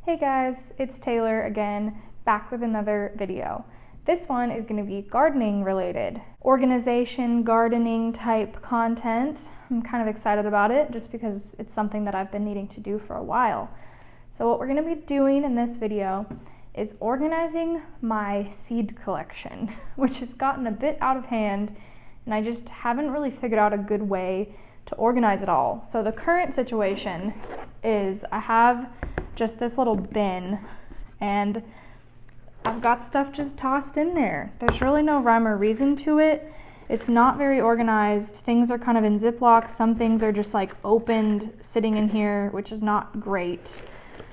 Hey guys, it's Taylor again, back with another video. This one is going to be gardening related, organization, gardening type content. I'm kind of excited about it just because it's something that I've been needing to do for a while. So what we're going to be doing in this video is organizing my seed collection, which has gotten a bit out of hand and I just haven't really figured out a good way to organize it all. So the current situation is I have just this little bin and I've got stuff just tossed in there. There's really no rhyme or reason to it. It's not very organized. Things are kind of in Ziplocs. Some things are just like opened sitting in here, which is not great.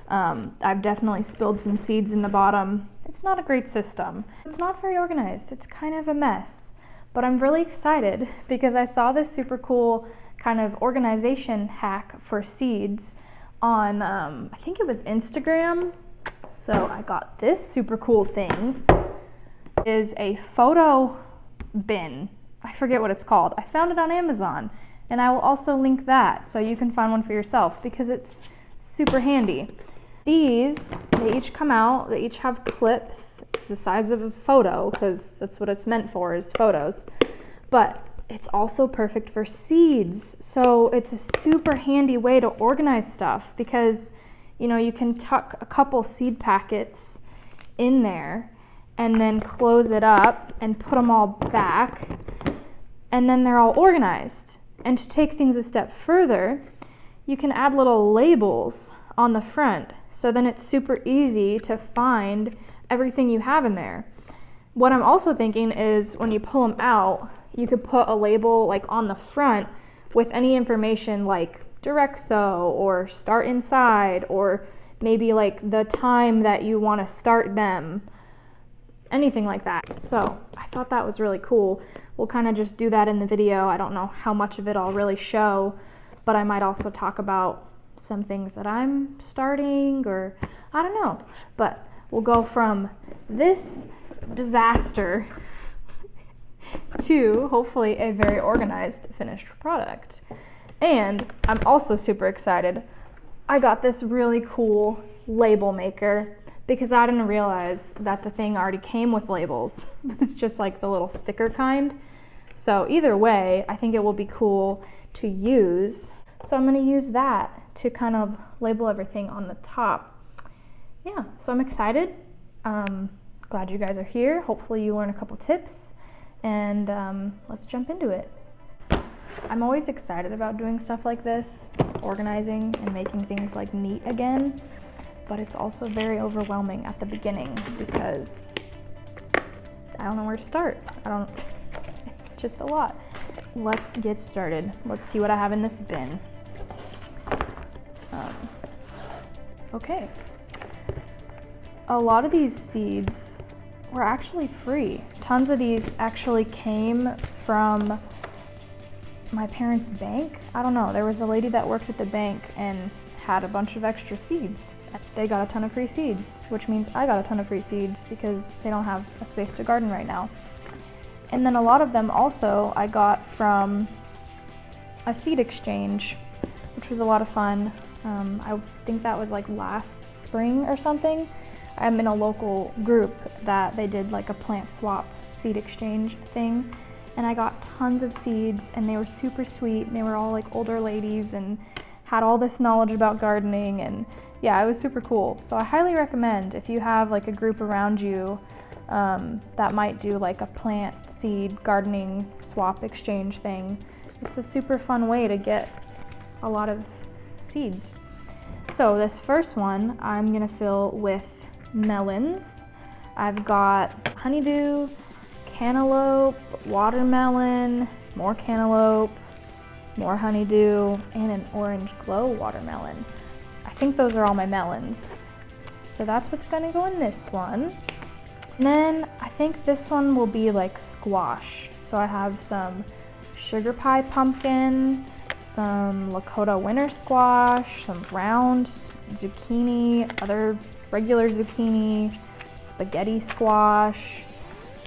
I've definitely spilled some seeds in the bottom. It's not a great system. It's not very organized. It's kind of a mess. But I'm really excited because I saw this super cool kind of organization hack for seeds on, I think it was Instagram. So I got this super cool thing. It is a photo bin. I forget what it's called. I found it on Amazon and I will also link that so you can find one for yourself because it's super handy. These, they each come out, they each have clips. It's the size of a photo because that's what it's meant for, is photos. But it's also perfect for seeds. So it's a super handy way to organize stuff because, you know, you can tuck a couple seed packets in there and then close it up and put them all back, and then they're all organized. And to take things a step further, you can add little labels on the front, so then it's super easy to find everything you have in there. What I'm also thinking is when you pull them out, you could put a label like on the front with any information like direct sow or start inside, or maybe like the time that you want to start them, anything like that. So I thought that was really cool. We'll kind of just do that in the video. I don't know how much of it I'll really show, but I might also talk about some things that I'm starting, or I don't know. But we'll go from this disaster to hopefully a very organized finished product. And I'm also super excited. I got this really cool label maker because I didn't realize that the thing already came with labels. It's just like the little sticker kind. So either way, I think it will be cool to use. So I'm going to use that to kind of label everything on the top. Yeah, so I'm excited. Glad you guys are here. Hopefully you learn a couple tips, and let's jump into it. I'm always excited about doing stuff like this, organizing and making things like neat again, but it's also very overwhelming at the beginning because I don't know where to start. It's just a lot. Let's get started. Let's see what I have in this bin. Okay. A lot of these seeds were actually free. Tons of these actually came from my parents' bank. I don't know, there was a lady that worked at the bank and had a bunch of extra seeds. They got a ton of free seeds, which means I got a ton of free seeds because they don't have a space to garden right now. And then a lot of them also I got from a seed exchange, which was a lot of fun. I think that was like last spring or something. I'm in a local group that they did like a plant swap seed exchange thing, and I got tons of seeds and they were super sweet, and they were all like older ladies and had all this knowledge about gardening, and yeah, it was super cool. So I highly recommend if you have like a group around you that might do like a plant seed gardening swap exchange thing. It's a super fun way to get a lot of seeds. So this first one I'm gonna fill with melons. I've got honeydew, cantaloupe, watermelon, more cantaloupe, more honeydew, and an orange glow watermelon. I think those are all my melons. So that's what's gonna go in this one. And then I think this one will be like squash. So I have some sugar pie pumpkin, some Lakota winter squash, some round zucchini, other regular zucchini, spaghetti squash.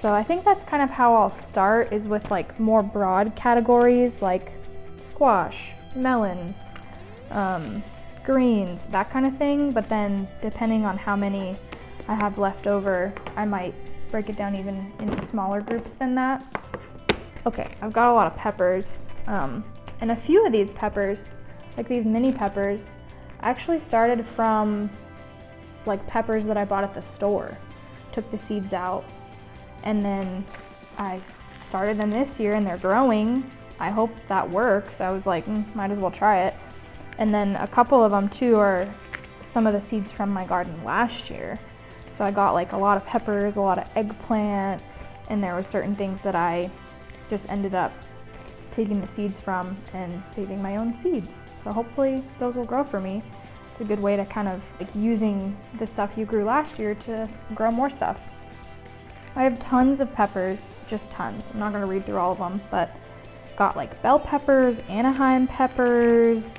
So I think that's kind of how I'll start, is with like more broad categories like squash, melons, greens, that kind of thing. But then depending on how many I have left over, I might break it down even into smaller groups than that. Okay, I've got a lot of peppers, and a few of these peppers, like these mini peppers, actually started from like peppers that I bought at the store. Took the seeds out, and then I started them this year, and they're growing. I hope that works. I was like, might as well try it. And then a couple of them too are some of the seeds from my garden last year. So I got like a lot of peppers, a lot of eggplant, and there were certain things that I just ended up taking the seeds from and saving my own seeds. So hopefully those will grow for me. It's a good way to kind of like using the stuff you grew last year to grow more stuff. I have tons of peppers, just tons. I'm not gonna read through all of them, but got like bell peppers, Anaheim peppers,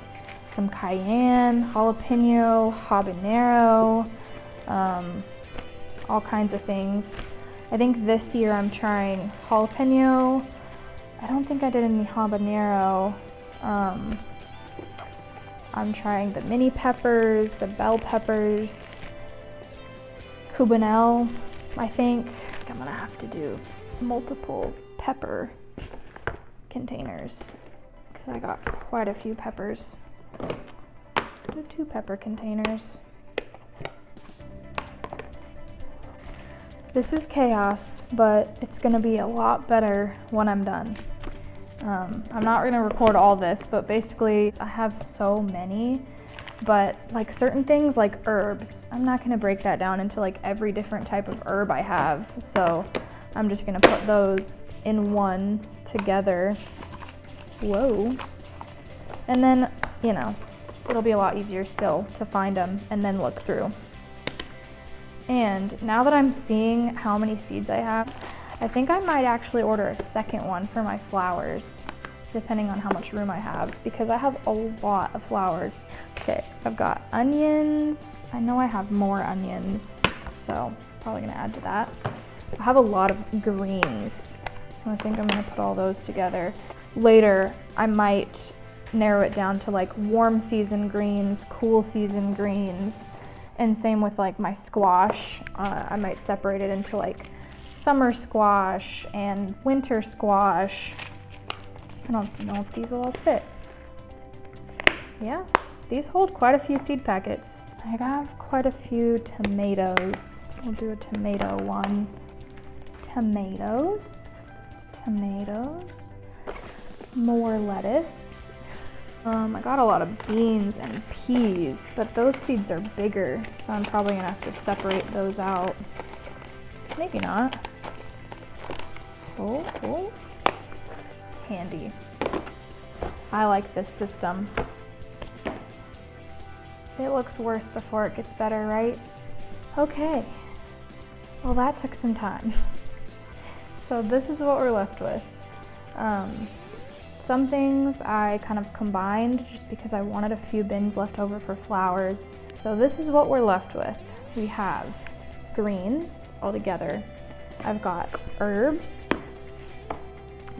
some cayenne, jalapeno, habanero, all kinds of things. I think this year I'm trying jalapeno. I don't think I did any habanero. I'm trying the mini peppers, the bell peppers, cubanelle, I think. I'm gonna have to do multiple pepper containers because I got quite a few peppers. Do 2 pepper containers. This is chaos, but it's gonna be a lot better when I'm done. I'm not gonna record all this, but basically I have so many, but like certain things like herbs, I'm not gonna break that down into like every different type of herb I have. So I'm just gonna put those in one together. Whoa. And then, you know, it'll be a lot easier still to find them and then look through. And now that I'm seeing how many seeds I have, I think I might actually order a second one for my flowers, depending on how much room I have, because I have a lot of flowers. Okay, I've got onions. I know I have more onions, so probably gonna add to that. I have a lot of greens. I think I'm gonna put all those together. Later, I might narrow it down to like warm season greens, cool season greens, and same with like my squash. I might separate it into like summer squash and winter squash. I don't know if these will all fit. Yeah, these hold quite a few seed packets. I have quite a few tomatoes. We'll do a tomato one. Tomatoes, tomatoes, more lettuce. I got a lot of beans and peas, but those seeds are bigger, so I'm probably gonna have to separate those out. Maybe not. Oh. Handy. I like this system. It looks worse before it gets better, right? Okay. Well, that took some time. So this is what we're left with. Some things I kind of combined just because I wanted a few bins left over for flowers. So this is what we're left with. We have greens all together. I've got herbs.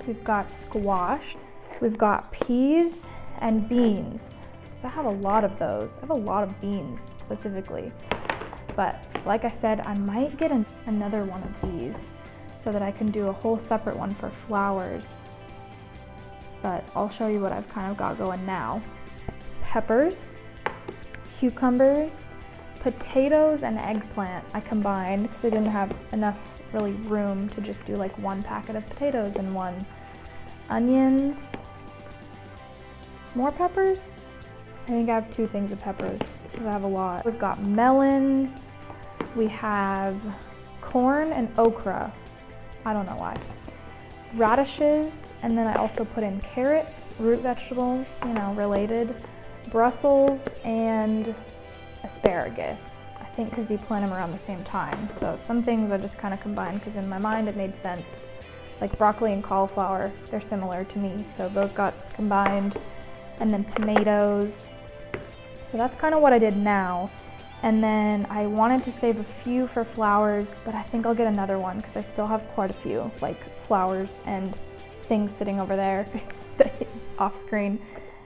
We've got squash. We've got peas and beans. I have a lot of those. I have a lot of beans specifically. But like I said, I might get another one of these so that I can do a whole separate one for flowers. But I'll show you what I've kind of got going now. Peppers, cucumbers, potatoes, and eggplant I combined because I didn't have enough really room to just do like one packet of potatoes in one. Onions, more peppers. I think I have 2 things of peppers because I have a lot. We've got melons, we have corn and okra. I don't know why. Radishes, and then I also put in carrots, root vegetables, you know, related, Brussels, and asparagus. I think because you plant them around the same time. So some things I just kind of combined because in my mind it made sense. Like broccoli and cauliflower, they're similar to me. So those got combined. And then tomatoes. So that's kind of what I did now. And then I wanted to save a few for flowers, but I think I'll get another one because I still have quite a few, like flowers and things sitting over there off screen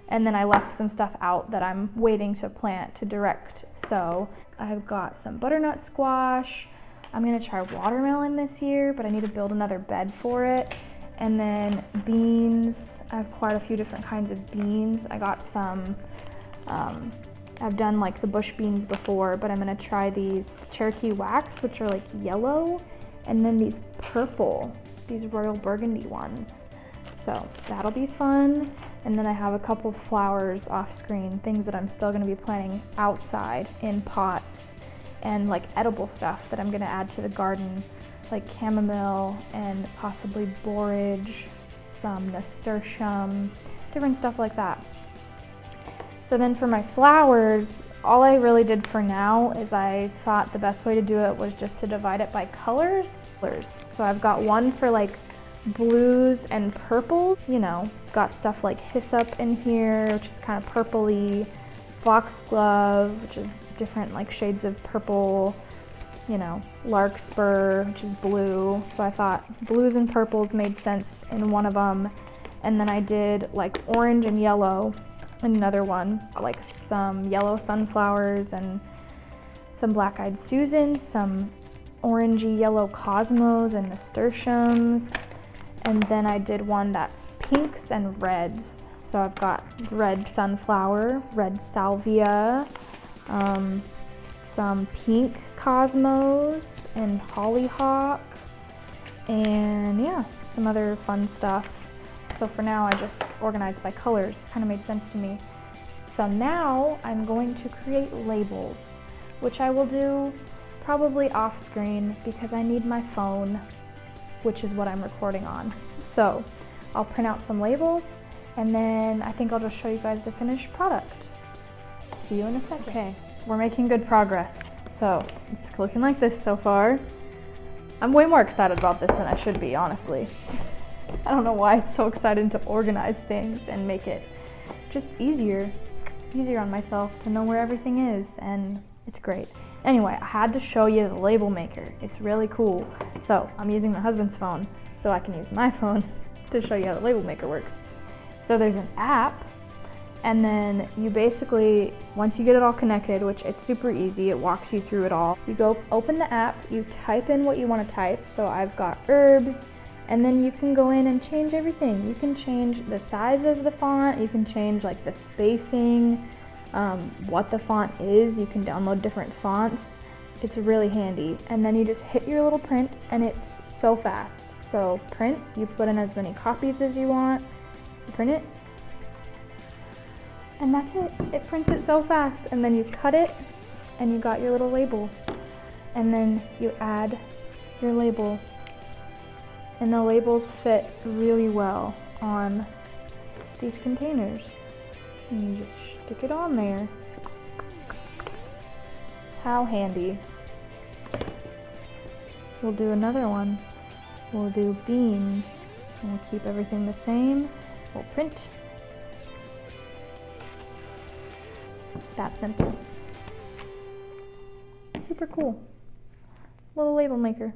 and then I left some stuff out that I'm waiting to plant to direct sow. I've got some butternut squash. I'm gonna try watermelon this year, but I need to build another bed for it. And then beans. I have quite a few different kinds of beans. I got some, I've done like the bush beans before, but I'm gonna try these Cherokee wax, which are like yellow, and then these purple, these Royal Burgundy ones. So that'll be fun. And then I have a couple flowers off screen, things that I'm still gonna be planting outside in pots, and like edible stuff that I'm gonna add to the garden, like chamomile and possibly borage, some nasturtium, different stuff like that. So then for my flowers, all I really did for now is I thought the best way to do it was just to divide it by colors. So I've got one for like blues and purple, you know, got stuff like hyssop in here, which is kind of purpley, foxglove, which is different like shades of purple, you know, larkspur, which is blue. So I thought blues and purples made sense in one of them. And then I did like orange and yellow in another one, like some yellow sunflowers and some black-eyed Susans, some orangey yellow cosmos and nasturtiums. And then I did one that's pinks and reds. So I've got red sunflower, red salvia, some pink cosmos and hollyhock, and yeah, some other fun stuff. So for now I just organized by colors, kind of made sense to me. So now I'm going to create labels, which I will do probably off screen because I need my phone, which is what I'm recording on. So I'll print out some labels and then I think I'll just show you guys the finished product. See you in a second. Okay, we're making good progress. So it's looking like this so far. I'm way more excited about this than I should be, honestly. I don't know why it's so exciting to organize things and make it just easier on myself to know where everything is, and it's great. Anyway, I had to show you the label maker. It's really cool. So I'm using my husband's phone so I can use my phone to show you how the label maker works. So there's an app, and then you basically, once you get it all connected, which it's super easy, it walks you through it all. You go open the app, you type in what you want to type. So I've got herbs, and then you can go in and change everything. You can change the size of the font, you can change like the spacing, what the font is. You can download different fonts. It's really handy. And then you just hit your little print and it's so fast. So print, you put in as many copies as you want, you print it, and that's it. It prints it so fast. And then you cut it and you got your little label. And then you add your label. And the labels fit really well on these containers. And you just stick it on there. How handy. We'll do another one. We'll do beans. And we'll keep everything the same. We'll print. That simple. Super cool. Little label maker.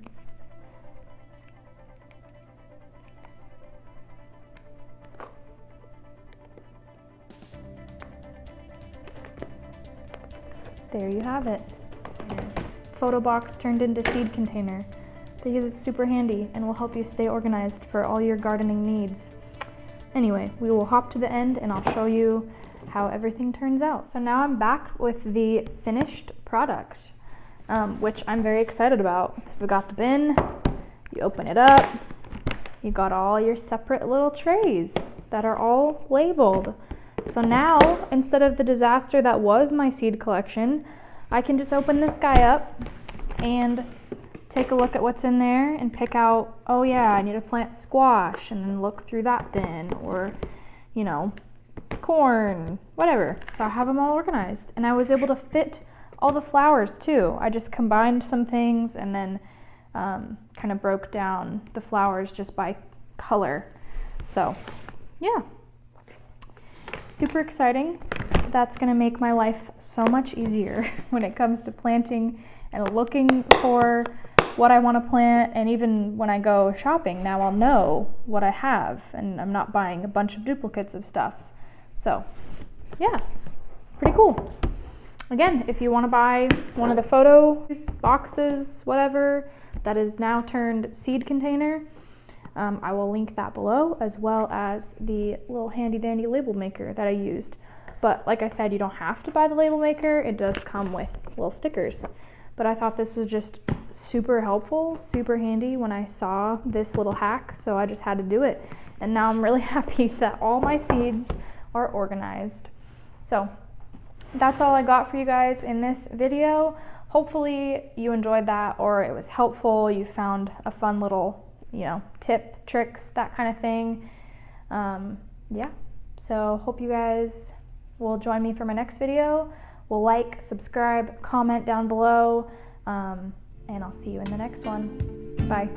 There you have it. Photo box turned into seed container because it's super handy and will help you stay organized for all your gardening needs. Anyway, we will hop to the end and I'll show you how everything turns out. So now I'm back with the finished product, which I'm very excited about. So we got the bin, you open it up, you got all your separate little trays that are all labeled. So now, instead of the disaster that was my seed collection, I can just open this guy up and take a look at what's in there and pick out, oh yeah, I need to plant squash, and then look through that bin, or, you know, corn, whatever. So I have them all organized, and I was able to fit all the flowers too. I just combined some things and then kind of broke down the flowers just by color. So yeah. Super exciting. That's gonna make my life so much easier when it comes to planting and looking for what I want to plant, and even when I go shopping, now I'll know what I have and I'm not buying a bunch of duplicates of stuff. So yeah, pretty cool. Again, if you want to buy one of the photo boxes, whatever, that is now turned seed container, I will link that below, as well as the little handy dandy label maker that I used. But like I said, you don't have to buy the label maker. It does come with little stickers. But I thought this was just super helpful, super handy when I saw this little hack, so I just had to do it. And now I'm really happy that all my seeds are organized. So that's all I got for you guys in this video. Hopefully you enjoyed that, or it was helpful. You found a fun little, tip, tricks, that kind of thing. Yeah, so hope you guys will join me for my next video. Will like, subscribe, comment down below, and I'll see you in the next one. Bye.